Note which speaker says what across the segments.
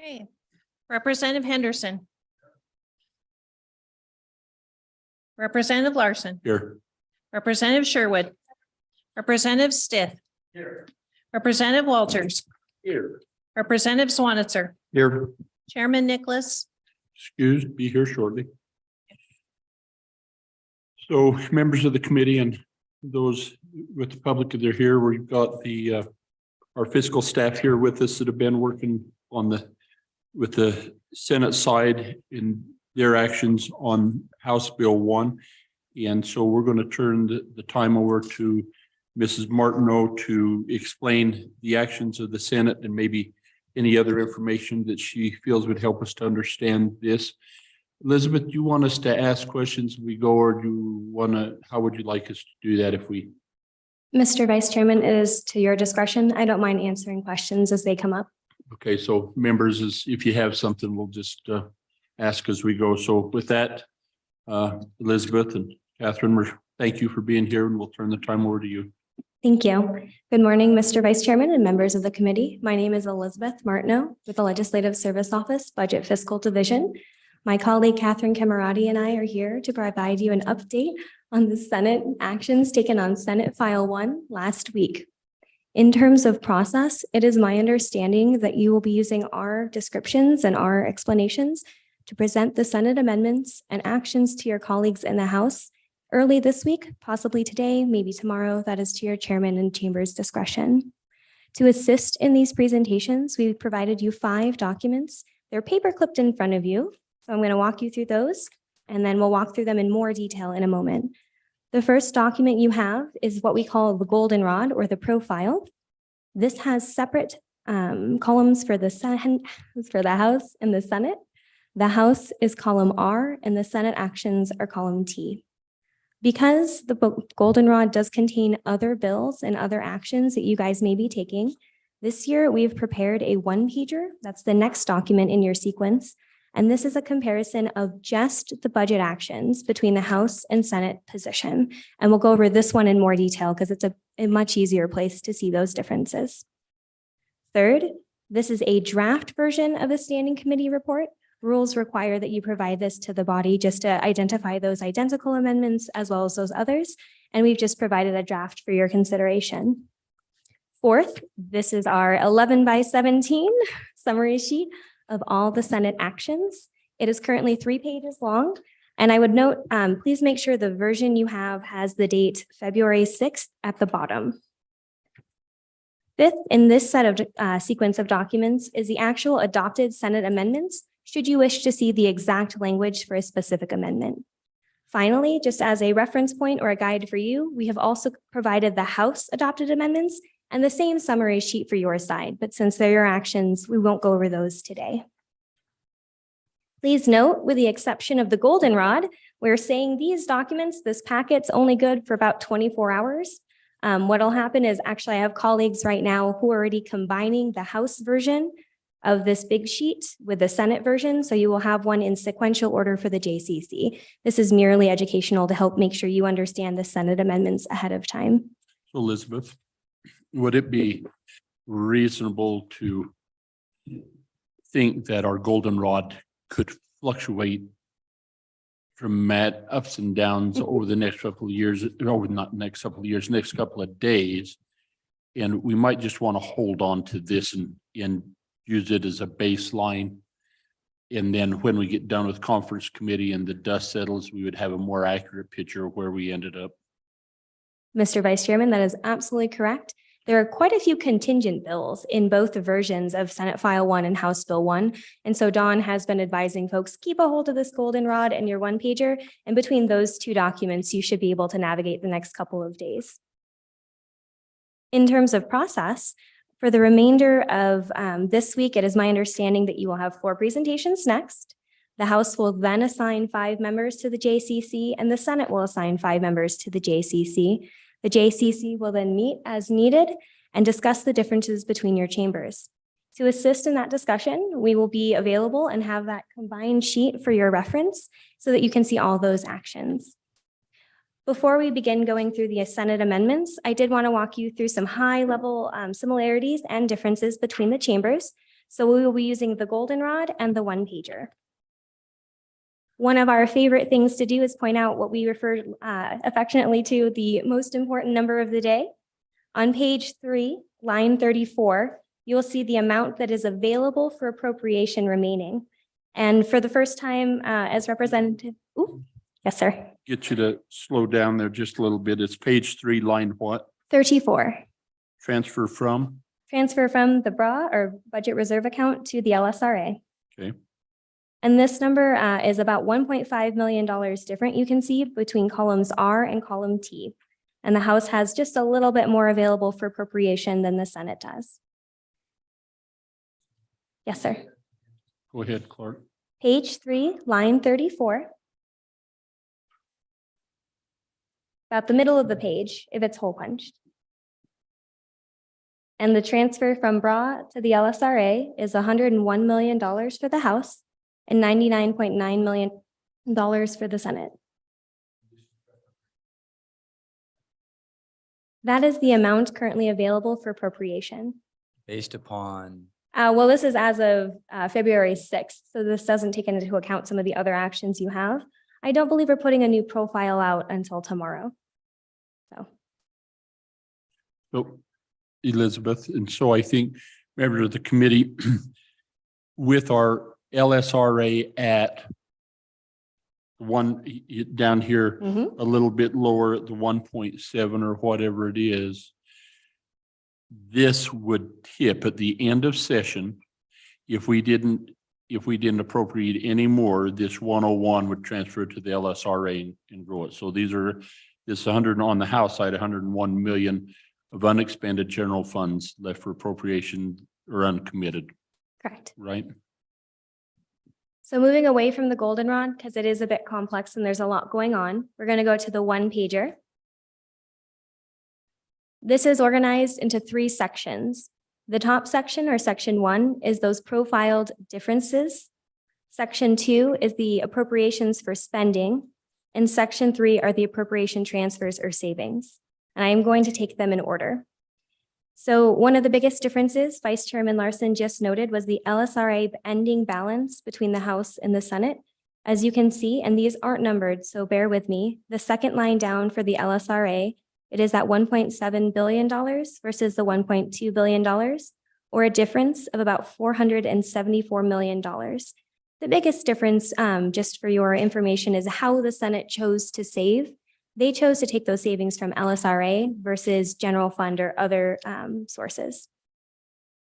Speaker 1: Okay. Representative Henderson. Representative Larson.
Speaker 2: Here.
Speaker 1: Representative Sherwood. Representative Stith.
Speaker 2: Here.
Speaker 1: Representative Walters.
Speaker 2: Here.
Speaker 1: Representative Swanitzer.
Speaker 2: Here.
Speaker 1: Chairman Nicholas.
Speaker 2: Excused, be here shortly. So members of the committee and those with the public that are here, we've got the our fiscal staff here with us that have been working on with the Senate side in their actions on House Bill 1. And so we're going to turn the time over to Mrs. Martineau to explain the actions of the Senate and maybe any other information that she feels would help us to understand this. Elizabeth, do you want us to ask questions as we go, or do you want to, how would you like us to do that if we?
Speaker 3: Mr. Vice Chairman, it is to your discretion. I don't mind answering questions as they come up.
Speaker 2: Okay, so members, if you have something, we'll just ask as we go. So with that, Elizabeth and Catherine, thank you for being here, and we'll turn the time over to you.
Speaker 3: Thank you. Good morning, Mr. Vice Chairman and members of the committee. My name is Elizabeth Martineau with the Legislative Service Office Budget Fiscal Division. My colleague Catherine Camerati and I are here to provide you an update on the Senate actions taken on Senate File 1 last week. In terms of process, it is my understanding that you will be using our descriptions and our explanations to present the Senate amendments and actions to your colleagues in the House early this week, possibly today, maybe tomorrow. That is to your chairman and chamber's discretion. To assist in these presentations, we provided you 5 documents. They're paper clipped in front of you. So I'm going to walk you through those, and then we'll walk through them in more detail in a moment. The first document you have is what we call the goldenrod, or the profile. This has separate columns for the House and the Senate. The House is column R and the Senate actions are column T. Because the goldenrod does contain other bills and other actions that you guys may be taking, this year we've prepared a 1-pager. That's the next document in your sequence. And this is a comparison of just the budget actions between the House and Senate position. And we'll go over this one in more detail because it's a much easier place to see those differences. Third, this is a draft version of the Standing Committee report. Rules require that you provide this to the body just to identify those identical amendments as well as those others. And we've just provided a draft for your consideration. Fourth, this is our 11:17 summary sheet of all the Senate actions. It is currently 3 pages long. And I would note, please make sure the version you have has the date February 6th at the bottom. Fifth, in this set of sequence of documents is the actual adopted Senate amendments, should you wish to see the exact language for a specific amendment. Finally, just as a reference point or a guide for you, we have also provided the House adopted amendments and the same summary sheet for your side, but since they're your actions, we won't go over those today. Please note, with the exception of the goldenrod, we're saying these documents, this packet's only good for about 24 hours. What'll happen is actually I have colleagues right now who are already combining the House version of this big sheet with the Senate version, so you will have one in sequential order for the JCC. This is merely educational to help make sure you understand the Senate amendments ahead of time.
Speaker 2: So Elizabeth, would it be reasonable to think that our goldenrod could fluctuate dramatic ups and downs over the next couple of years, or not next couple of years, next couple of days, and we might just want to hold on to this and use it as a baseline, and then when we get done with conference committee and the dust settles, we would have a more accurate picture of where we ended up?
Speaker 3: Mr. Vice Chairman, that is absolutely correct. There are quite a few contingent bills in both the versions of Senate File 1 and House Bill 1. And so Dawn has been advising folks, keep a hold of this goldenrod and your 1-pager. And between those 2 documents, you should be able to navigate the next couple of days. In terms of process, for the remainder of this week, it is my understanding that you will have 4 presentations next. The House will then assign 5 members to the JCC, and the Senate will assign 5 members to the JCC. The JCC will then meet as needed and discuss the differences between your chambers. To assist in that discussion, we will be available and have that combined sheet for your reference so that you can see all those actions. Before we begin going through the Senate amendments, I did want to walk you through some high-level similarities and differences between the chambers. So we will be using the goldenrod and the one pager. One of our favorite things to do is point out what we refer affectionately to the most important number of the day. On page 3, line 34, you'll see the amount that is available for appropriation remaining. And for the first time, as representative, ooh, yes, sir.
Speaker 2: Get you to slow down there just a little bit. It's page 3, line what?
Speaker 3: 34.
Speaker 2: Transfer from?
Speaker 3: Transfer from the BRA or budget reserve account to the LSRA.
Speaker 2: Okay.
Speaker 3: And this number is about $1.5 million different, you can see, between columns R and column T. And the House has just a little bit more available for appropriation than the Senate does. Yes, sir.
Speaker 2: Go ahead, Clark.
Speaker 3: Page 3, line 34. About the middle of the page, if it's hole punched. And the transfer from BRA to the LSRA is $101 million for the House and $99.9 million for the Senate. That is the amount currently available for appropriation.
Speaker 4: Based upon,
Speaker 3: Well, this is as of February 6th, so this doesn't take into account some of the other actions you have. I don't believe we're putting a new profile out until tomorrow.
Speaker 2: So, Elizabeth, and so I think members of the committee with our LSRA at one down here, a little bit lower at the 1.7 or whatever it is, this would tip at the end of session. If we didn't appropriate any more, this 101 would transfer to the LSRA and grow it. So this 100 on the House side, 101 million of unexpended general funds left for appropriation or uncommitted,
Speaker 3: Correct.
Speaker 2: right?
Speaker 3: So moving away from the goldenrod, because it is a bit complex and there's a lot going on, we're going to go to the one pager. This is organized into 3 sections. The top section, or section 1, is those profiled differences. Section 2 is the appropriations for spending. And section 3 are the appropriation transfers or savings. And I am going to take them in order. So one of the biggest differences Vice Chairman Larson just noted was the LSRA ending balance between the House and the Senate. As you can see, and these aren't numbered, so bear with me, the second line down for the LSRA, it is at $1.7 billion versus the $1.2 billion, or a difference of about $474 million. The biggest difference, just for your information, is how the Senate chose to save. They chose to take those savings from LSRA versus general fund or other sources.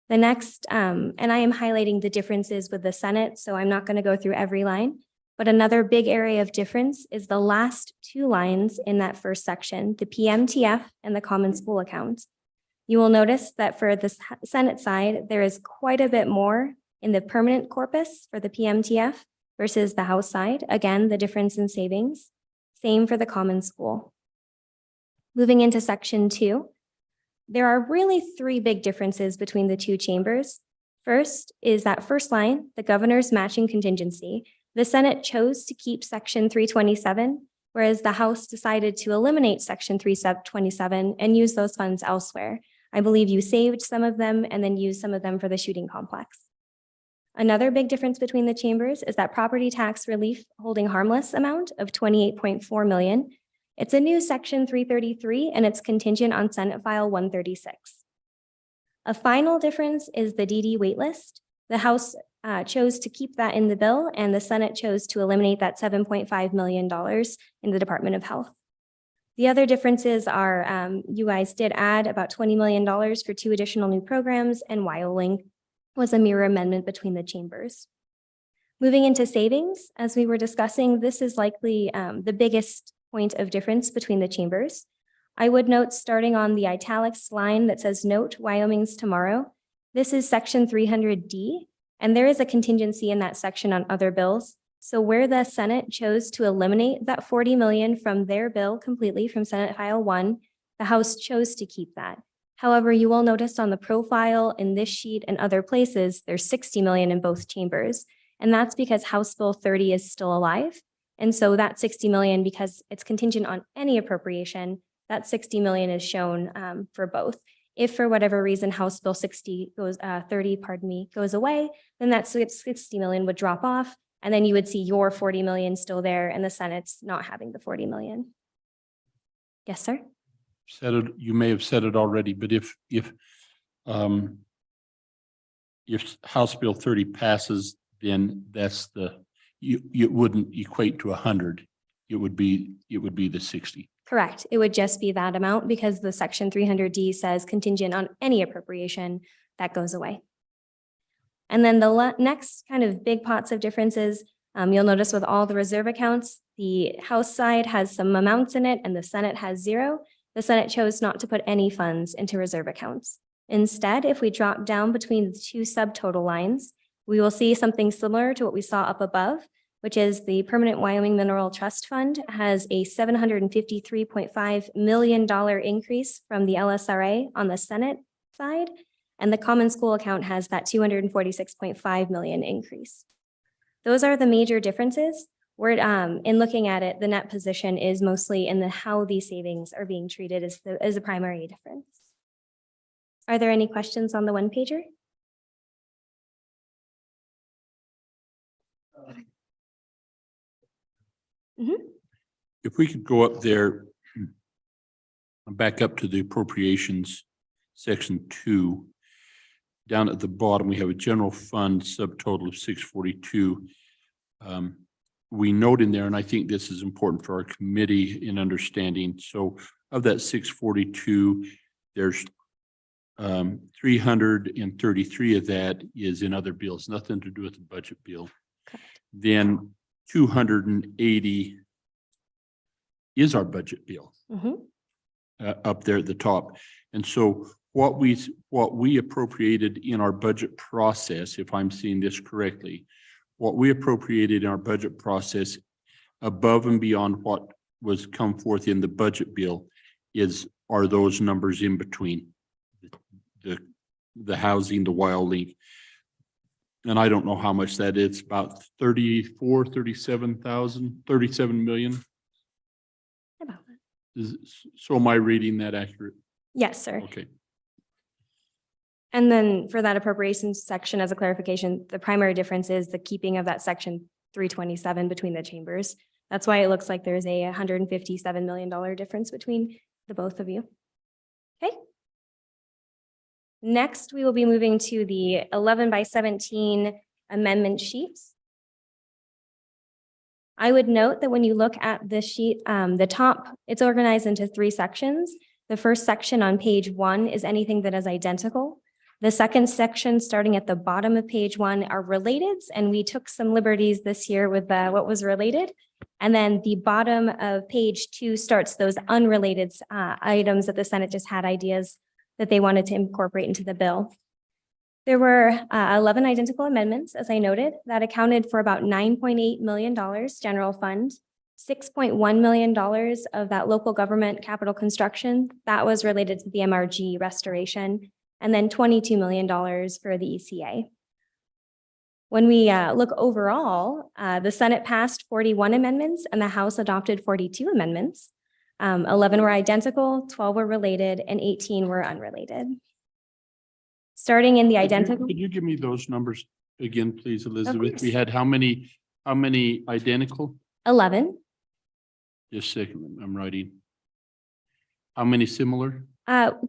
Speaker 3: The next, and I am highlighting the differences with the Senate, so I'm not going to go through every line, but another big area of difference is the last 2 lines in that first section, the PMTF and the common school account. You will notice that for the Senate side, there is quite a bit more in the permanent corpus for the PMTF versus the House side. Again, the difference in savings. Same for the common school. Moving into section 2, there are really 3 big differences between the 2 chambers. First is that first line, the governor's matching contingency. The Senate chose to keep section 327, whereas the House decided to eliminate section 327 and use those funds elsewhere. I believe you saved some of them and then used some of them for the shooting complex. Another big difference between the chambers is that property tax relief holding harmless amount of $28.4 million. It's a new section 333 and it's contingent on Senate File 136. A final difference is the DD waitlist. The House chose to keep that in the bill and the Senate chose to eliminate that $7.5 million in the Department of Health. The other differences are you guys did add about $20 million for 2 additional new programs, and WyoLink was a mirror amendment between the chambers. Moving into savings, as we were discussing, this is likely the biggest point of difference between the chambers. I would note, starting on the italics line that says note Wyoming's tomorrow, this is section 300D, and there is a contingency in that section on other bills. So where the Senate chose to eliminate that $40 million from their bill completely from Senate File 1, the House chose to keep that. However, you will notice on the profile in this sheet and other places, there's $60 million in both chambers. And that's because House Bill 30 is still alive. And so that $60 million, because it's contingent on any appropriation, that $60 million is shown for both. If for whatever reason House Bill 30, goes away, then that 60 million would drop off. And then you would see your 40 million still there and the Senate's not having the 40 million. Yes, sir.
Speaker 2: Said it, you may have said it already, but if House Bill 30 passes, then that's it wouldn't equate to 100. It would be the 60.
Speaker 3: Correct. It would just be that amount because the section 300D says contingent on any appropriation that goes away. And then the next kind of big pots of differences, you'll notice with all the reserve accounts, the House side has some amounts in it and the Senate has zero. The Senate chose not to put any funds into reserve accounts. Instead, if we drop down between the two subtotal lines, we will see something similar to what we saw up above, which is the Permanent Wyoming Mineral Trust Fund has a $753.5 million increase from the LSRA on the Senate side, and the Common School account has that $246.5 million increase. Those are the major differences. We're in looking at it, the net position is mostly in the how these savings are being treated as the primary difference. Are there any questions on the one pager?
Speaker 2: If we could go up there, back up to the appropriations, section 2. Down at the bottom, we have a general fund subtotal of 642. We note in there, and I think this is important for our committee in understanding. So of that 642, there's 333 of that is in other bills, nothing to do with the budget bill.
Speaker 3: Correct.
Speaker 2: Then 280 is our budget bill up there at the top. And so what we appropriated in our budget process, if I'm seeing this correctly, what we appropriated in our budget process above and beyond what was come forth in the budget bill are those numbers in between the housing, the wild link. And I don't know how much that is, about 37 million.
Speaker 3: About that.
Speaker 2: So am I reading that accurate?
Speaker 3: Yes, sir.
Speaker 2: Okay.
Speaker 3: And then for that appropriations section, as a clarification, the primary difference is the keeping of that section 327 between the chambers. That's why it looks like there's a $157 million difference between the both of you. Okay. Next, we will be moving to the 11/17 amendment sheets. I would note that when you look at this sheet, the top, it's organized into 3 sections. The first section on page 1 is anything that is identical. The second section, starting at the bottom of page 1, are relateds, and we took some liberties this year with what was related. And then the bottom of page 2 starts those unrelated items that the Senate just had ideas that they wanted to incorporate into the bill. There were 11 identical amendments, as I noted, that accounted for about $9.8 million general fund, $6.1 million of that local government capital construction that was related to the MRG restoration, and then $22 million for the ECA. When we look overall, the Senate passed 41 amendments and the House adopted 42 amendments. 11 were identical, 12 were related, and 18 were unrelated. Starting in the identical.
Speaker 2: Could you give me those numbers again, please, Elizabeth?
Speaker 3: course.
Speaker 2: We had how many identical?
Speaker 3: 11.
Speaker 2: Just a second, I'm writing. How many similar?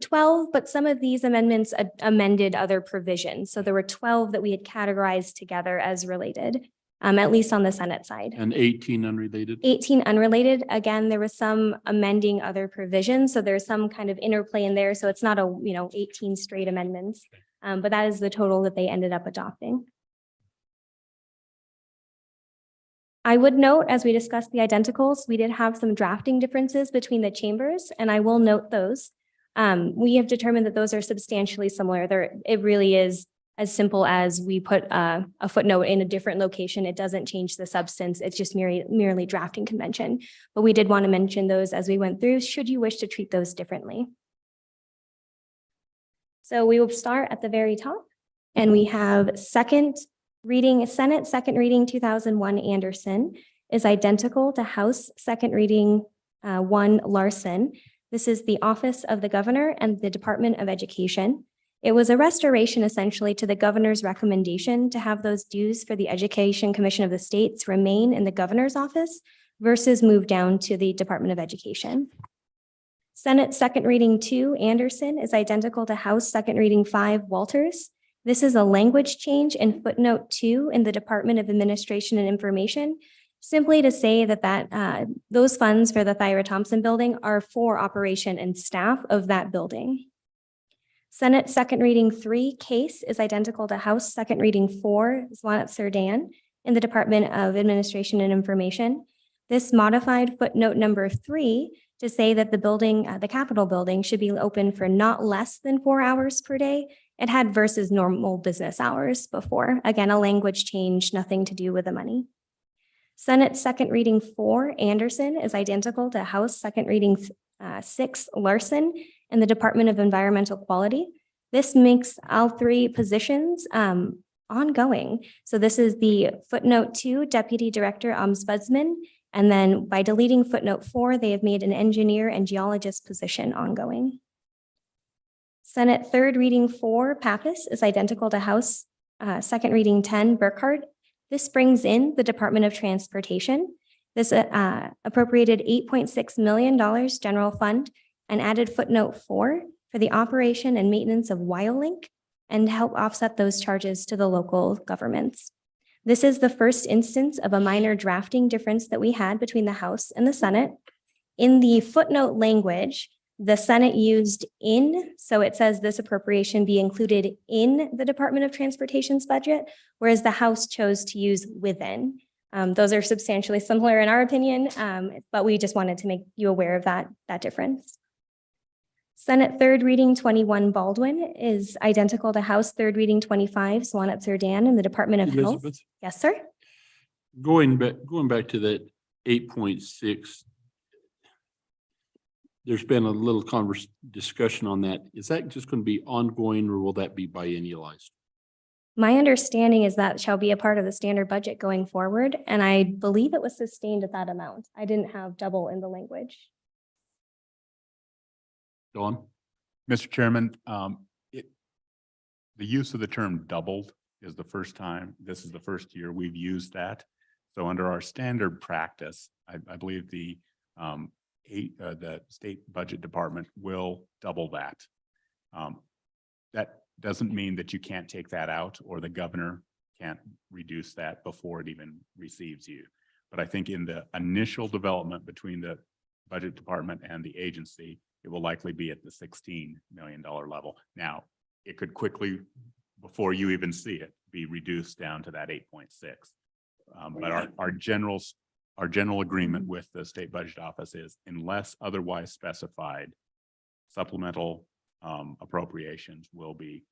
Speaker 3: 12, but some of these amendments amended other provisions. So there were 12 that we had categorized together as related, at least on the Senate side.
Speaker 2: And 18 unrelated?
Speaker 3: 18 unrelated. Again, there was some amending other provisions. So there's some kind of interplay in there. So it's not 18 straight amendments, but that is the total that they ended up adopting. I would note, as we discussed the identicals, we did have some drafting differences between the chambers, and I will note those. We have determined that those are substantially similar. It really is as simple as we put a footnote in a different location. It doesn't change the substance. It's just merely drafting convention. But we did want to mention those as we went through, should you wish to treat those differently. So we will start at the very top, and we have second reading, Senate second reading 2001 Anderson is identical to House second reading 1 Larson. This is the Office of the Governor and the Department of Education. It was a restoration essentially to the governor's recommendation to have those dues for the Education Commission of the States remain in the governor's office versus move down to the Department of Education. Senate Second Reading 2, Anderson, is identical to House Second Reading 5, Walters. This is a language change in footnote 2 in the Department of Administration and Information, simply to say that those funds for the Thyra Thompson building are for operation and staff of that building. Senate Second Reading 3 case is identical to House Second Reading 4, Swanett Surdan, in the Department of Administration and Information. This modified footnote number 3 to say that the building, the Capitol building, should be open for not less than 4 hours per day. It had versus normal business hours before. Again, a language change, nothing to do with the money. Senate Second Reading 4, Anderson, is identical to House Second Reading 6, Larson, in the Department of Environmental Quality. This makes all three positions ongoing. So this is the footnote 2, Deputy Director Ombudsman. And then by deleting footnote 4, they have made an engineer and geologist position ongoing. Senate Third Reading 4, Pappas, is identical to House Second Reading 10, Burkhart. This brings in the Department of Transportation. This appropriated $8.6 million general fund and added footnote 4 for the operation and maintenance of WyoLink and help offset those charges to the local governments. This is the first instance of a minor drafting difference that we had between the House and the Senate. In the footnote language, the Senate used in, so it says this appropriation be included in the Department of Transportation's budget, whereas the House chose to use within. Those are substantially similar in our opinion, but we just wanted to make you aware of that difference. Senate Third Reading 21 Baldwin is identical to House Third Reading 25 Swanett Surdan in the Department of Health.
Speaker 2: Elizabeth,
Speaker 3: Yes, sir.
Speaker 2: going back to that 8.6. There's been a little discussion on that. Is that just going to be ongoing or will that be biennialized?
Speaker 3: My understanding is that shall be a part of the standard budget going forward, and I believe it was sustained at that amount. I didn't have double in the language.
Speaker 2: Dawn?
Speaker 5: Mr. Chairman, the use of the term doubled is the first time. This is the first year we've used that. So under our standard practice, I believe the state budget department will double that. That doesn't mean that you can't take that out or the governor can't reduce that before it even receives you. But I think in the initial development between the budget department and the agency, it will likely be at the $16 million level. Now, it could quickly, before you even see it, be reduced down to that 8.6. But our general agreement with the state budget office is, unless otherwise specified, supplemental appropriations will be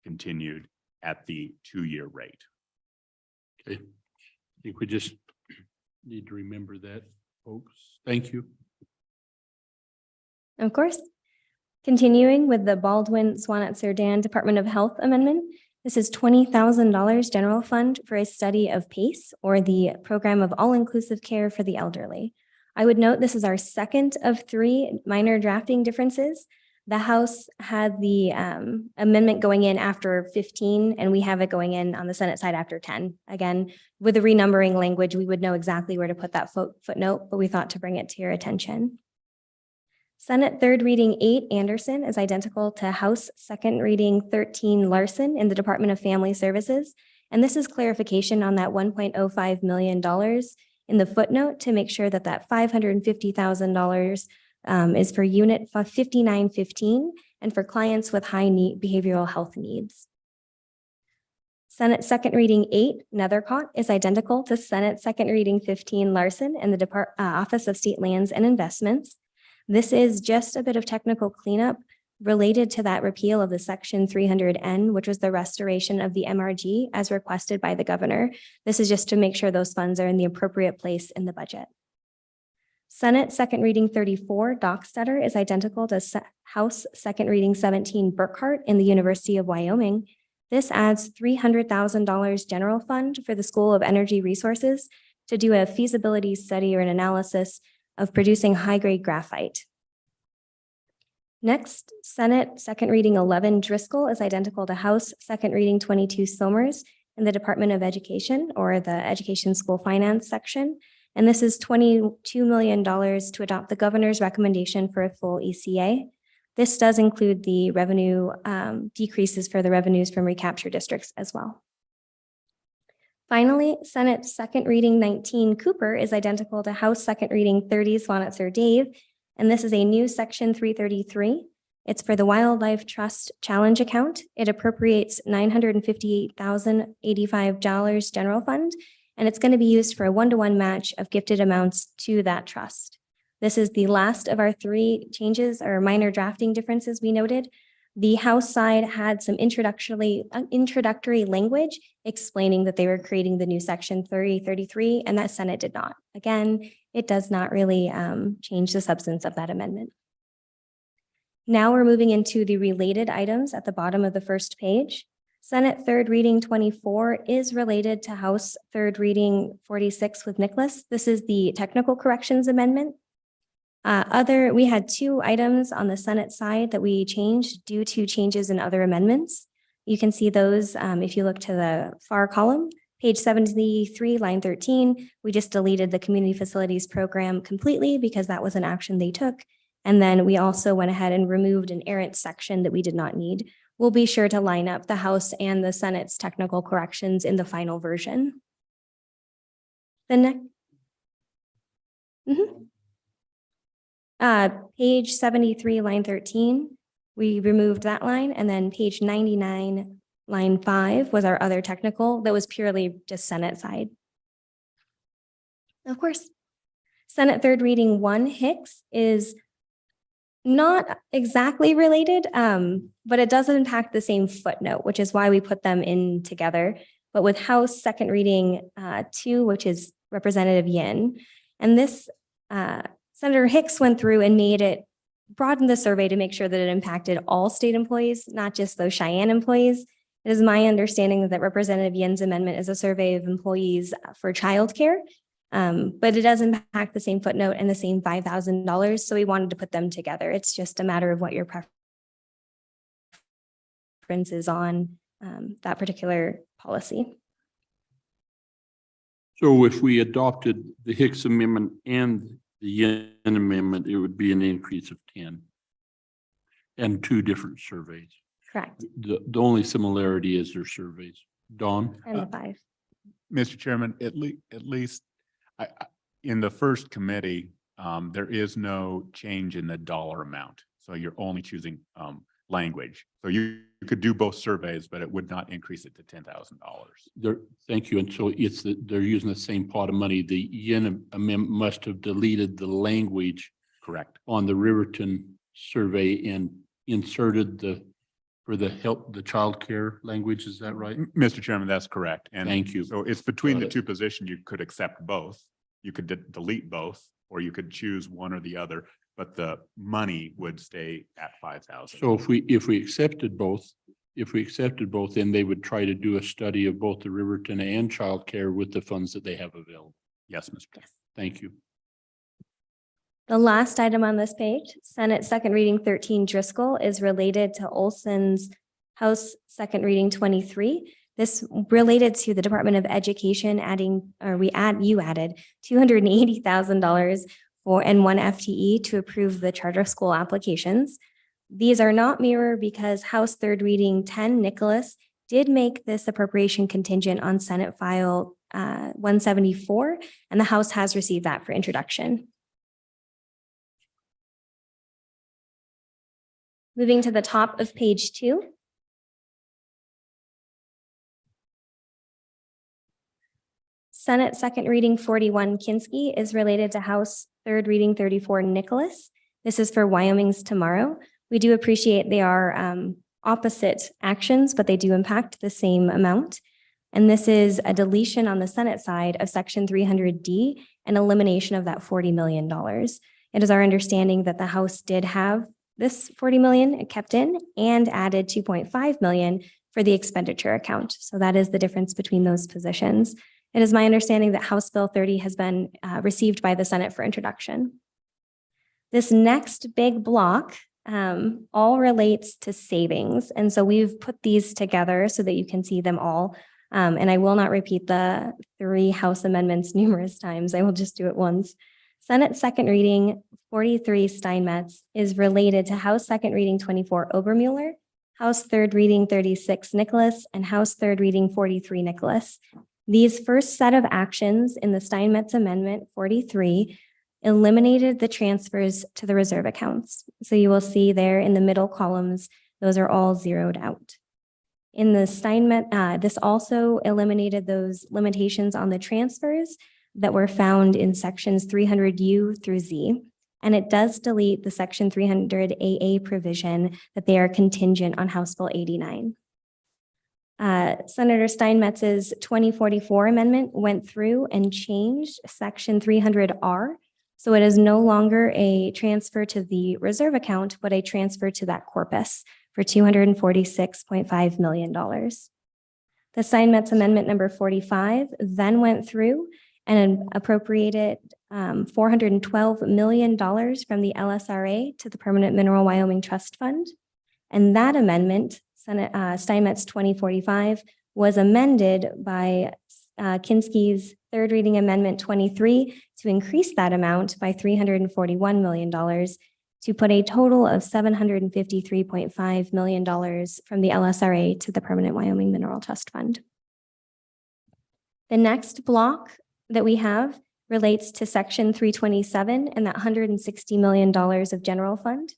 Speaker 5: continued at the 2-year rate.
Speaker 2: Okay. I think we just need to remember that, folks. Thank you.
Speaker 3: Of course. Continuing with the Baldwin Swanett Surdan Department of Health amendment. This is $20,000 general fund for a study of PACE, or the Program of All-Inclusive Care for the Elderly. I would note this is our second of 3 minor drafting differences. The House had the amendment going in after 15, and we have it going in on the Senate side after 10. Again, with the renumbering language, we would know exactly where to put that footnote, but we thought to bring it to your attention. Senate Third Reading 8 Anderson is identical to House Second Reading 13 Larson in the Department of Family Services. And this is clarification on that $1.05 million in the footnote to make sure that that $550,000 is for Unit 5915 and for clients with high behavioral health needs. Senate Second Reading 8 Nethercott is identical to Senate Second Reading 15 Larson in the Office of State Lands and Investments. This is just a bit of technical cleanup related to that repeal of the Section 300N, which was the restoration of the MRG as requested by the governor. This is just to make sure those funds are in the appropriate place in the budget. Senate Second Reading 34 Dockstader is identical to House Second Reading 17 Burkhart in the University of Wyoming. This adds $300,000 general fund for the School of Energy Resources to do a feasibility study or an analysis of producing high-grade graphite. Next, Senate Second Reading 11 Driscoll is identical to House Second Reading 22 Somers in the Department of Education or the Education School Finance section. And this is $22 million to adopt the governor's recommendation for a full ECA. This does include the revenue decreases for the revenues from recapture districts as well. Finally, Senate Second Reading 19 Cooper is identical to House Second Reading 30 Swanitzer Dave, and this is a new section 333. It's for the Wildlife Trust Challenge account. It appropriates $958,085 general fund, and it's going to be used for a one-to-one match of gifted amounts to that trust. This is the last of our 3 changes or minor drafting differences we noted. The House side had some introductory language explaining that they were creating the new section 333, and that Senate did not. Again, it does not really change the substance of that amendment. Now we're moving into the related items at the bottom of the first page. Senate Third Reading 24 is related to House Third Reading 46 with Nicholas. This is the technical corrections amendment. We had 2 items on the Senate side that we changed due to changes in other amendments. You can see those if you look to the far column, page 73, line 13. We just deleted the community facilities program completely because that was an action they took. And then we also went ahead and removed an errant section that we did not need. We'll be sure to line up the House and the Senate's technical corrections in the final version. The next. Page 73, line 13, we removed that line, and then page 99, line 5 was our other technical that was purely just Senate side. Of course, Senate Third Reading 1 Hicks is not exactly related, but it does impact the same footnote, which is why we put them in together. But with House Second Reading 2, which is Representative Yin, and this Senator Hicks went through and broadened the survey to make sure that it impacted all state employees, not just those Cheyenne employees. It is my understanding that Representative Yin's amendment is a survey of employees for childcare, but it does impact the same footnote and the same $5,000. So we wanted to put them together. It's just a matter of what your preference is on that particular policy.
Speaker 2: So if we adopted the Hicks Amendment and the Yen Amendment, it would be an increase of 10 and 2 different surveys.
Speaker 3: Correct.
Speaker 2: The only similarity is their surveys. Dawn?
Speaker 3: And the 5.
Speaker 5: Mr. Chairman, at least in the first committee, there is no change in the dollar amount. So you're only choosing language. So you could do both surveys, but it would not increase it to $10,000.
Speaker 2: Thank you. And so they're using the same pot of money. The Yen Amendment must have deleted the language
Speaker 5: Correct.
Speaker 2: on the Riverton survey and inserted the child care language. Is that right?
Speaker 5: Mr. Chairman, that's correct. And
Speaker 2: Thank you.
Speaker 5: so it's between
Speaker 2: Got
Speaker 5: the
Speaker 2: it.
Speaker 5: 2 positions. You could accept both. You could then both, or you could choose one or the other, but the money would stay at 5,000.
Speaker 2: So if we accepted both, then they would try to do a study of both the Riverton and childcare with the funds that they have available.
Speaker 5: Yes, Mr. Chairman.
Speaker 2: Thank you.
Speaker 3: The last item on this page, Senate Second Reading 13 Driscoll, is related to Olson's House Second Reading 23. This related to the Department of Education you added $280,000 and 1 FTE to approve the charter school applications. These are not mirror because House Third Reading 10 Nicholas did make this appropriation contingent on Senate File 174, and the House has received that for introduction. Moving to the top of page 2. Senate Second Reading 41 Kinski is related to House Third Reading 34 Nicholas. This is for Wyoming's Tomorrow. We do appreciate they are opposite actions, but they do impact the same amount. And this is a deletion on the Senate side of Section 300D and elimination of that $40 million. It is our understanding that the House did have this $40 million kept in and added $2.5 million for the expenditure account. So that is the difference between those positions. It is my understanding that House Bill 30 has been received by the Senate for introduction. This next big block all relates to savings. And so we've put these together so that you can see them all. And I will not repeat the 3 House amendments numerous times. I will just do it once. Senate second reading 43 Steinmetz is related to House second reading 24 Obermuller, House third reading 36 Nicholas, and House third reading 43 Nicholas. These first set of actions in the Steinmetz Amendment 43 eliminated the transfers to the reserve accounts. So you will see there in the middle columns, those are all zeroed out. In the Steinmetz, this also eliminated those limitations on the transfers that were found in sections 300U through Z. And it does delete the section 300 AA provision that they are contingent on House Bill 89. Senator Steinmetz's 2044 amendment went through and changed section 300R. So it is no longer a transfer to the reserve account, but a transfer to that corpus for $246.5 million. The Steinmetz Amendment number 45 then went through and appropriated $412 million from the LSRA to the Permanent Mineral Wyoming Trust Fund. And that amendment, Senate Steinmetz 2045, was amended by Kinski's third reading amendment 23 to increase that amount by $341 million to put a total of $753.5 million from the LSRA to the Permanent Wyoming Mineral Trust Fund. The next block that we have relates to section 327 and that $160 million of general fund.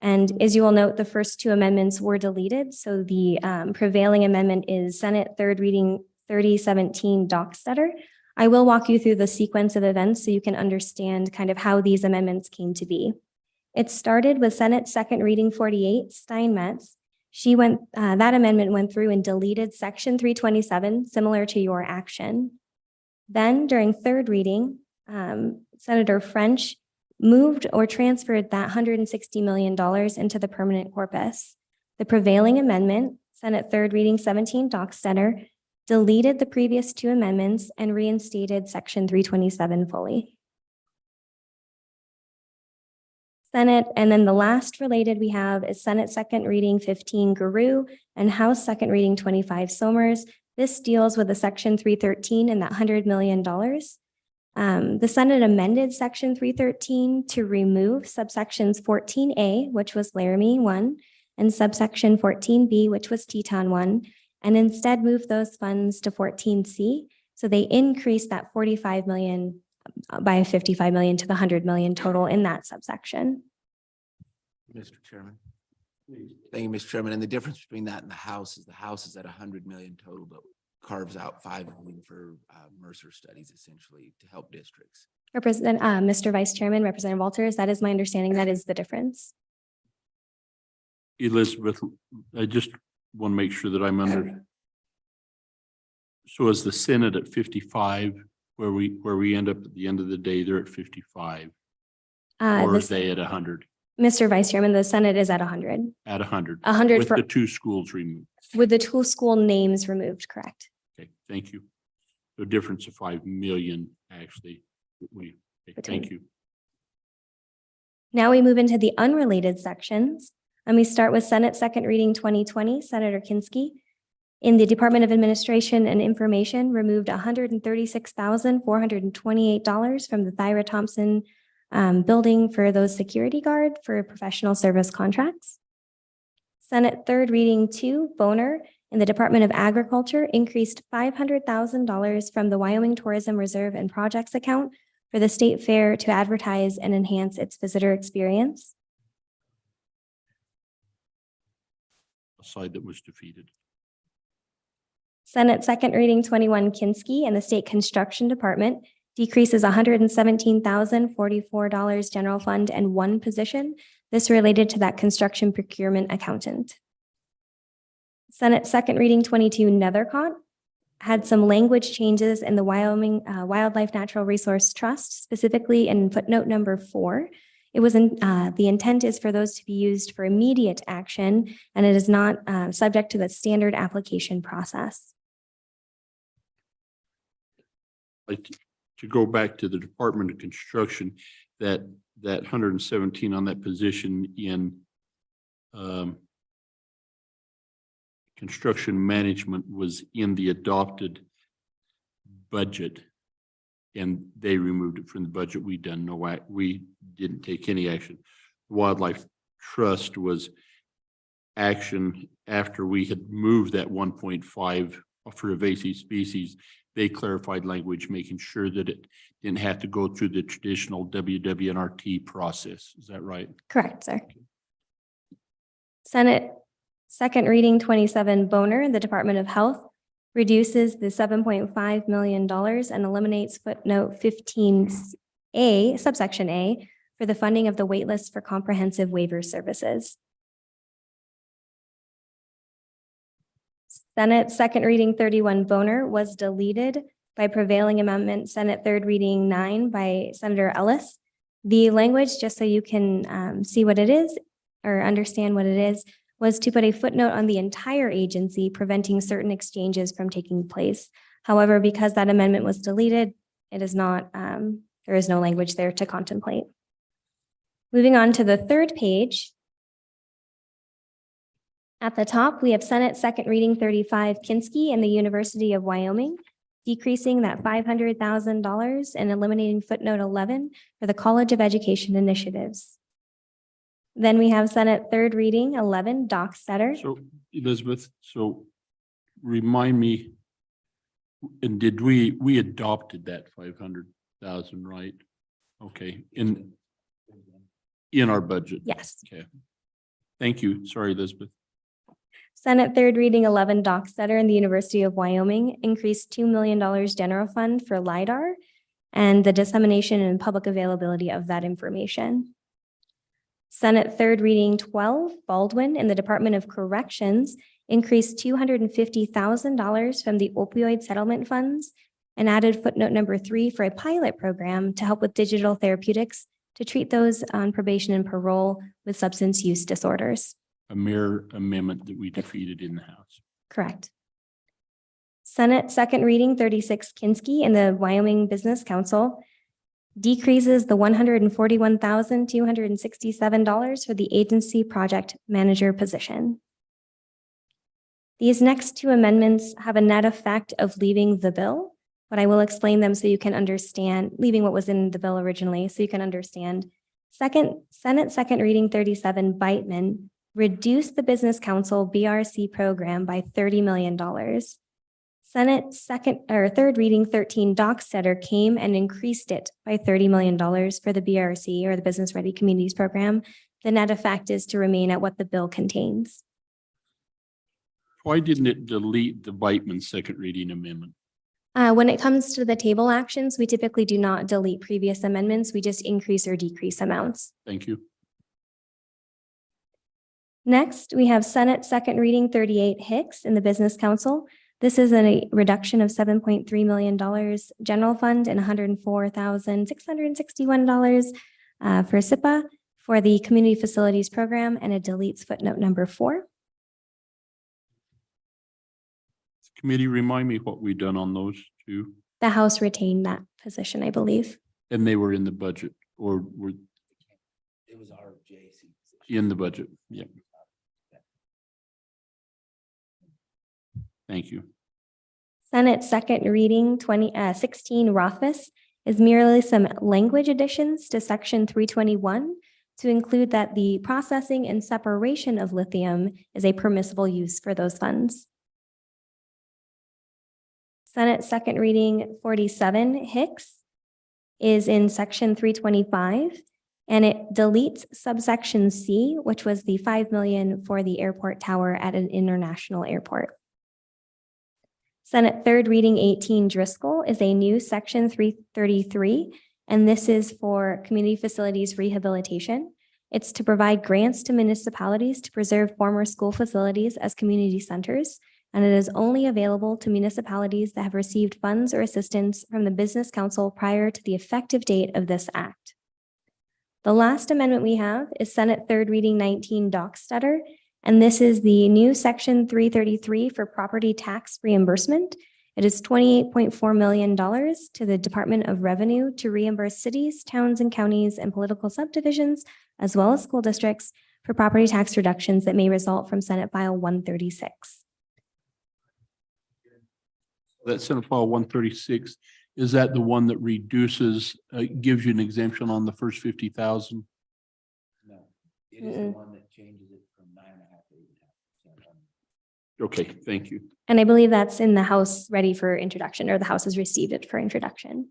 Speaker 3: And as you will note, the first 2 amendments were deleted. So the prevailing amendment is Senate third reading 3017 Dockstetter. I will walk you through the sequence of events so you can understand kind of how these amendments came to be. It started with Senate second reading 48 Steinmetz. That amendment went through and deleted section 327, similar to your action. Then during third reading, Senator French moved or transferred that $160 million into the permanent corpus. The prevailing amendment, Senate third reading 17 Dockstetter, deleted the previous 2 amendments and reinstated section 327 fully. Senate, and then the last related we have is Senate second reading 15 Guru and House second reading 25 Somers. This deals with the section 313 and that $100 million. The Senate amended section 313 to remove subsections 14A, which was Laramie 1, and subsection 14B, which was Teton 1, and instead moved those funds to 14C. So they increased that 45 million by 55 million to the 100 million total in that subsection.
Speaker 6: Mr. Chairman. Thank you, Mr. Chairman. And the difference between that and the House is at 100 million total, but carves out 5 million for Mercer studies essentially to help districts.
Speaker 3: Mr. Vice Chairman, Representative Walters, that is my understanding. That is the difference.
Speaker 2: Elizabeth, I just want to make sure that I'm under. So is the Senate at 55, where we end up at the end of the day, they're at 55, or are they at 100?
Speaker 3: Mr. Vice Chairman, the Senate is at 100.
Speaker 2: At 100.
Speaker 3: 100
Speaker 2: with
Speaker 3: for
Speaker 2: the 2 schools removed.
Speaker 3: with the 2 school names removed, correct?
Speaker 2: Okay, thank you. The difference of 5 million, actually. Thank you.
Speaker 3: Now we move into the unrelated sections, and we start with Senate second reading 2020, Senator Kinski. In the Department of Administration and Information, removed $136,428 from the Thyra Thompson building for those security guard for professional service contracts. Senate third reading 2, Boner, in the Department of Agriculture, increased $500,000 from the Wyoming Tourism Reserve and Projects account for the state fair to advertise and enhance its visitor experience.
Speaker 2: A side that was defeated.
Speaker 3: Senate second reading 21 Kinski and the State Construction Department decreases $117,044 general fund and 1 position. This related to that construction procurement accountant. Senate second reading 22 Nethercott had some language changes in the Wyoming Wildlife Natural Resource Trust, specifically in footnote number 4. It was the intent is for those to be used for immediate action, and it is not subject to the standard application process.
Speaker 2: Like to go back to the Department of Construction, that that 117 on that position in construction management was in the adopted budget. And they removed it from the budget. We didn't take any action. Wildlife Trust was action after we had moved that 1.5 for invasive species. They clarified language, making sure that it didn't have to go through the traditional WWNRT process. Is that right?
Speaker 3: Correct, sir. Senate second reading 27 Boner, the Department of Health reduces the $7.5 million and eliminates footnote 15A, subsection A, for the funding of the waitlist for comprehensive waiver services. Senate second reading 31 Boner was deleted by prevailing amendment Senate third reading 9 by Senator Ellis. The language, just so you can see what it is or understand what it is, was to put a footnote on the entire agency preventing certain exchanges from taking place. However, because that amendment was deleted, it is not, there is no language there to contemplate. Moving on to the third page. At the top, we have Senate second reading 35 Kinski and the University of Wyoming, decreasing that $500,000 and eliminating footnote 11 for the College of Education initiatives. Then we have Senate third reading 11 Dockstetter.
Speaker 2: So Elizabeth, so remind me, and did we adopted that 500,000, right? Okay, in our budget.
Speaker 3: Yes.
Speaker 2: Okay. Thank you. Sorry, Elizabeth.
Speaker 3: Senate third reading 11 Dockstetter and the University of Wyoming increased $2 million general fund for LiDAR and the dissemination and public availability of that information. Senate third reading 12 Baldwin and the Department of Corrections increased $250,000 from the opioid settlement funds and added footnote number 3 for a pilot program to help with digital therapeutics to treat those on probation and parole with substance use disorders.
Speaker 2: A mere amendment that we defeated in the House.
Speaker 3: Correct. Senate second reading 36 Kinski and the Wyoming Business Council decreases the $141,267 for the agency project manager position. These next two amendments have a net effect of leaving the bill, but I will explain them so you can understand, leaving what was in the bill originally so you can understand. Senate second reading 37 Beitman reduced the Business Council BRC program by $30 million. Senate third reading 13 Dockstetter came and increased it by $30 million for the BRC or the Business Ready Communities Program. The net effect is to remain at what the bill contains.
Speaker 2: Why didn't it delete the Beitman second reading amendment?
Speaker 3: When it comes to the table actions, we typically do not delete previous amendments. We just increase or decrease amounts.
Speaker 2: Thank you.
Speaker 3: Next, we have Senate second reading 38 Hicks in the Business Council. This is a reduction of $7.3 million general fund and $104,661 for SIPA for the Community Facilities Program, and it deletes footnote number 4.
Speaker 2: Committee, remind me what we done on those two,
Speaker 3: The House retained that position, I believe.
Speaker 2: and they were in the budget or were
Speaker 6: It was our JC position.
Speaker 2: in the budget. Yeah. Thank you.
Speaker 3: Senate second reading 16 Rothfuss is merely some language additions to section 321 to include that the processing and separation of lithium is a permissible use for those funds. Senate second reading 47 Hicks is in section 325, and it deletes subsection C, which was the $5 million for the airport tower at an international airport. Senate third reading 18 Driscoll is a new section 333, and this is for community facilities rehabilitation. It's to provide grants to municipalities to preserve former school facilities as community centers, and it is only available to municipalities that have received funds or assistance from the Business Council prior to the effective date of this act. The last amendment we have is Senate third reading 19 Dockstetter, and this is the new section 333 for property tax reimbursement. It is $28.4 million to the Department of Revenue to reimburse cities, towns, and counties and political subdivisions, as well as school districts, for property tax reductions that may result from Senate File 136.
Speaker 2: That Senate File 136, is that the one that reduces, gives you an exemption on the first 50,000?
Speaker 6: No, it is the one that changes it from 9.5 to 8.5%.
Speaker 2: Okay, thank you.
Speaker 3: And I believe that's in the House ready for introduction, or the House has received it for introduction.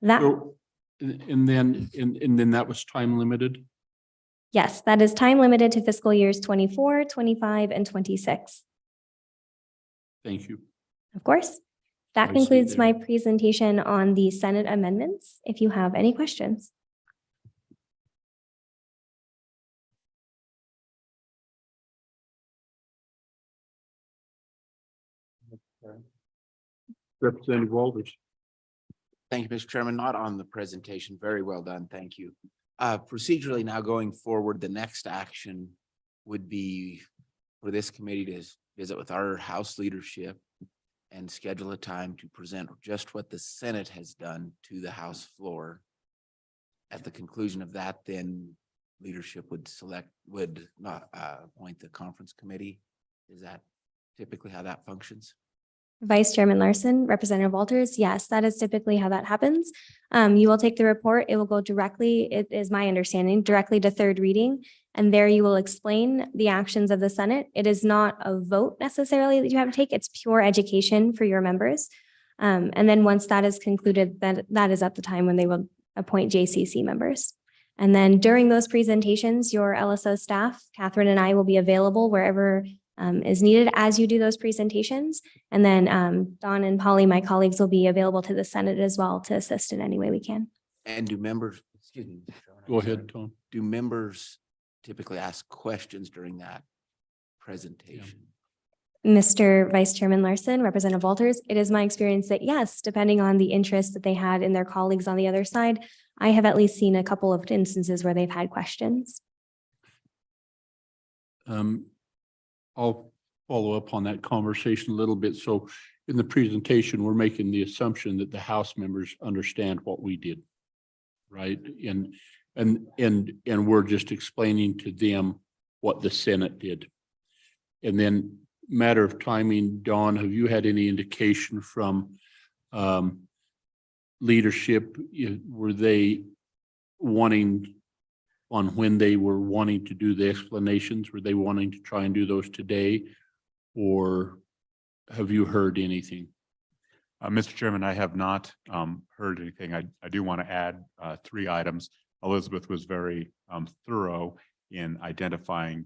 Speaker 3: That,
Speaker 2: So, and then that was time limited?
Speaker 3: yes, that is time limited to fiscal years 24, 25, and 26.
Speaker 2: Thank you.
Speaker 3: Of course. That
Speaker 2: I see
Speaker 3: concludes my
Speaker 2: there.
Speaker 3: presentation on the Senate amendments. If you have any questions.
Speaker 2: Representative Walters.
Speaker 6: Thank you, Mr. Chairman. Not on the presentation. Very well done. Thank you. Procedurally now going forward, the next action would be for this committee to visit with our House leadership and schedule a time to present just what the Senate has done to the House floor. At the conclusion of that, then leadership would not appoint the conference committee. Is that typically how that functions?
Speaker 3: Vice Chairman Larson, Representative Walters, yes, that is typically how that happens. You will take the report, it will go directly, it is my understanding, directly to third reading. And there you will explain the actions of the Senate. It is not a vote necessarily that you have to take, it's pure education for your members. And then once that is concluded, that is at the time when they will appoint JCC members. And then during those presentations, your LSO staff, Catherine and I, will be available wherever is needed as you do those presentations. And then Don and Polly, my colleagues, will be available to the Senate as well to assist in any way we can.
Speaker 6: And do members, excuse me. Mr. Chairman, I'm
Speaker 2: Go
Speaker 6: sorry.
Speaker 2: ahead, Tom.
Speaker 6: Do members typically ask questions during that presentation?
Speaker 3: Mr. Vice Chairman Larson, Representative Walters, it is my experience that yes, depending on the interest that they had in their colleagues on the other side, I have at least seen a couple of instances where they've had questions.
Speaker 2: I'll follow up on that conversation a little bit. So in the presentation, we're making the assumption that the House members understand what we did. Right? And we're just explaining to them what the Senate did. And then matter of timing, Dawn, have you had any indication from leadership? Were they wanting on when they were wanting to do the explanations? Were they wanting to try and do those today? Or have you heard anything?
Speaker 5: Mr. Chairman, I have not heard anything. I do want to add 3 items. Elizabeth was very thorough in identifying,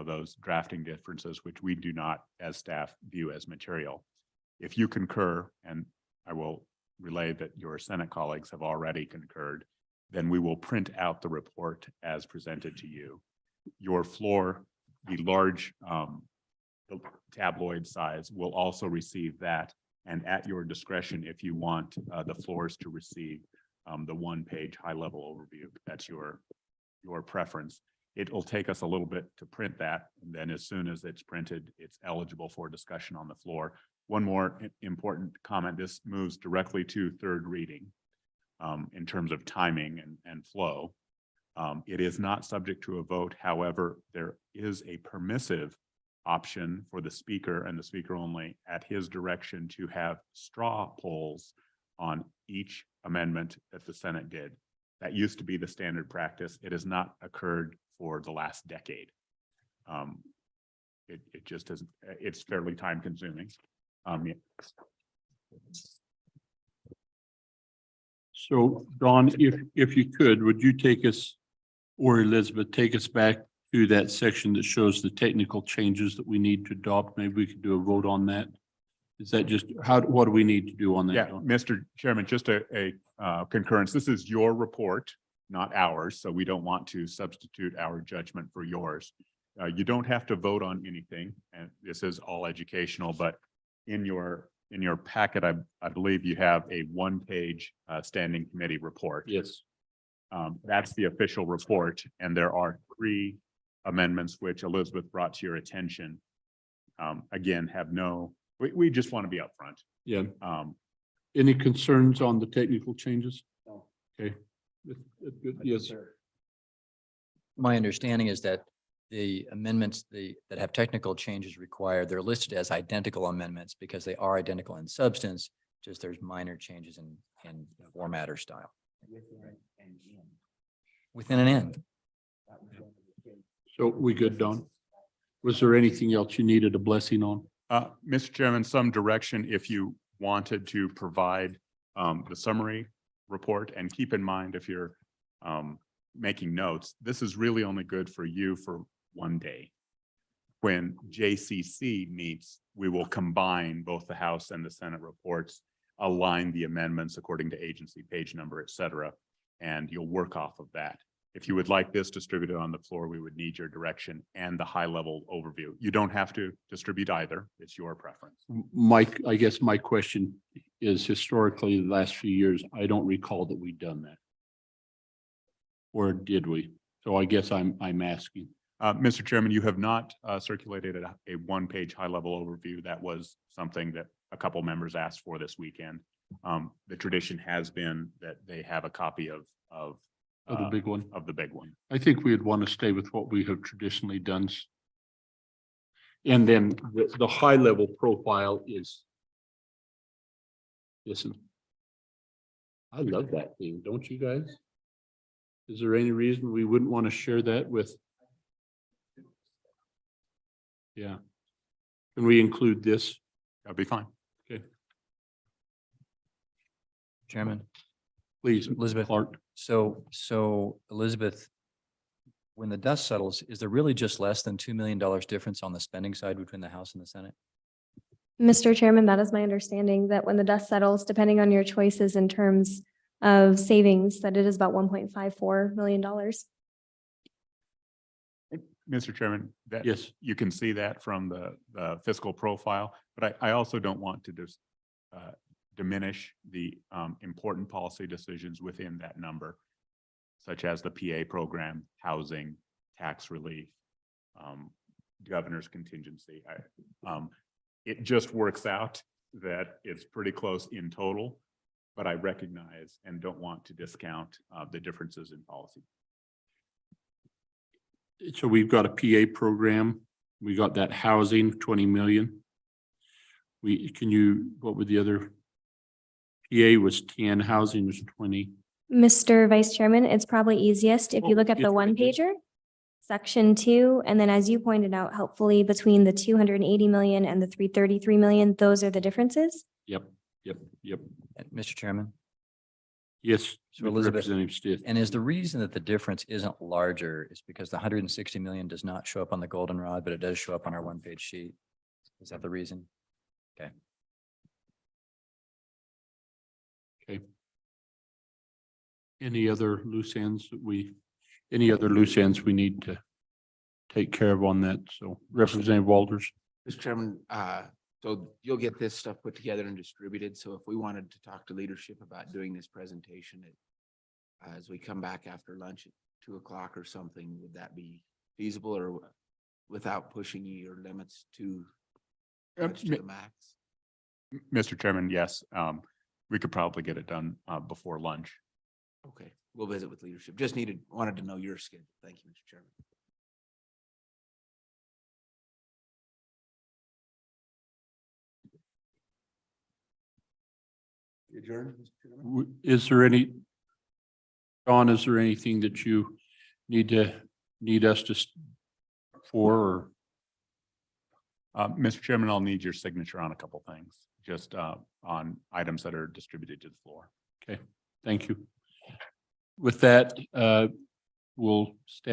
Speaker 5: those drafting differences, which we do not as staff view as material. If you concur, and I will relay that your Senate colleagues have already concurred, then we will print out the report as presented to you. Your floor, the large the tabloid size, will also receive that. And at your discretion, if you want the floors to receive the 1-page high-level overview, that's your preference. It will take us a little bit to print that. And then as soon as it's printed, it's eligible for discussion on the floor. One more important comment, this moves directly to third reading in terms of timing and flow. It is not subject to a vote. However, there is a permissive option for the speaker and the speaker only at his direction to have straw polls on each amendment that the Senate did. That used to be the standard practice. It has not occurred for the last decade. It just doesn't, it's fairly time consuming.
Speaker 2: So Dawn, if you could, would you take us, or Elizabeth, take us back to that section that shows the technical changes that we need to adopt? Maybe we could do a vote on that. Is that just what do we need to do on that?
Speaker 5: Yeah,
Speaker 2: Dawn?
Speaker 5: Mr. Chairman, just a concurrence. This is your report, not ours, so we don't want to substitute our judgment for yours. You don't have to vote on anything, and this is all educational, but in your packet, I believe you have a 1-page standing committee report.
Speaker 2: Yes.
Speaker 5: That's the official report, and there are 3 amendments which Elizabeth brought to your attention. Again, We just want to be upfront.
Speaker 2: Yeah.
Speaker 5: Um,
Speaker 2: Any concerns on the technical changes? No. Okay. Good. Yes.
Speaker 4: My understanding is that the amendments, that have technical changes required, they're listed as identical amendments because they are identical in substance, just there's minor changes in format or style. Within an end.
Speaker 2: So we good, Don? Was there anything else you needed a blessing on?
Speaker 5: Mr. Chairman, some direction if you wanted to provide the summary report, and keep in mind if you're making notes, this is really only good for you for one day. When JCC meets, we will combine both the House and the Senate reports, align the amendments according to agency page number, et cetera, and you'll work off of that. If you would like this distributed on the floor, we would need your direction and the high level overview. You don't have to distribute either. It's your preference.
Speaker 2: Mike, I guess my question is historically, the last few years, I don't recall that we've done that. Or did we? So I guess I'm asking.
Speaker 5: Mr. Chairman, you have not circulated a one-page high-level overview. That was something that a couple members asked for this weekend. The tradition has been that they have a copy of
Speaker 2: The big one.
Speaker 5: Of the big one.
Speaker 2: I think we'd want to stay with what we have traditionally done. And then the high level profile is. Listen. I love that thing, don't you guys? Is there any reason we wouldn't want to share that with? Yeah. Can we include this?
Speaker 5: That'd be fine.
Speaker 2: Okay,
Speaker 4: Chairman,
Speaker 2: please,
Speaker 4: Elizabeth.
Speaker 2: Clark.
Speaker 4: So Elizabeth, when the dust settles, is there really just less than $2 million difference on the spending side between the House and the Senate?
Speaker 3: Mr. Chairman, that is my understanding that when the dust settles, depending on your choices in terms of savings, that it is about $1.54 million.
Speaker 5: Mr. Chairman, that
Speaker 2: Yes.
Speaker 5: you can see that from the fiscal profile, but I also don't want to just diminish the important policy decisions within that number, such as the PA program, housing, tax relief, governor's contingency. It just works out that it's pretty close in total, but I recognize and don't want to discount the differences in policy.
Speaker 2: So we've got a PA program. We got that housing, 20 million. What were the other? PA was 10, housing was 20.
Speaker 3: Mr. Vice Chairman, it's probably easiest if you look at
Speaker 2: Yes,
Speaker 3: the one
Speaker 2: please.
Speaker 3: pager, section 2, and then as you pointed out, helpfully between the 280 million and the 333 million, those are the differences.
Speaker 2: Yep.
Speaker 4: Mr. Chairman,
Speaker 2: Yes,
Speaker 4: So Elizabeth-
Speaker 2: Representative Stiff.
Speaker 4: and is the reason that the difference isn't larger is because the 160 million does not show up on the goldenrod, but it does show up on our one-page sheet? Is that the reason? Okay.
Speaker 2: Okay. Any other loose ends we need to take care of on that? So Representative Walters.
Speaker 6: Mr. Chairman, so you'll get this stuff put together and distributed. So if we wanted to talk to leadership about doing this presentation as we come back after lunch at 2 o'clock or something, would that be feasible or without pushing your limits too much to the max?
Speaker 5: Mr. Chairman, yes, we could probably get it done before lunch.
Speaker 6: Okay, we'll visit with leadership. Wanted to know your schedule. Thank you, Mr. Chairman. Adjourned, Mr. Chairman?
Speaker 2: Is there John, is there anything that you need us to for, or
Speaker 5: Mr. Chairman, I'll need your signature on a couple things, just on items that are distributed to the floor.
Speaker 2: okay, thank you. With that, we'll stand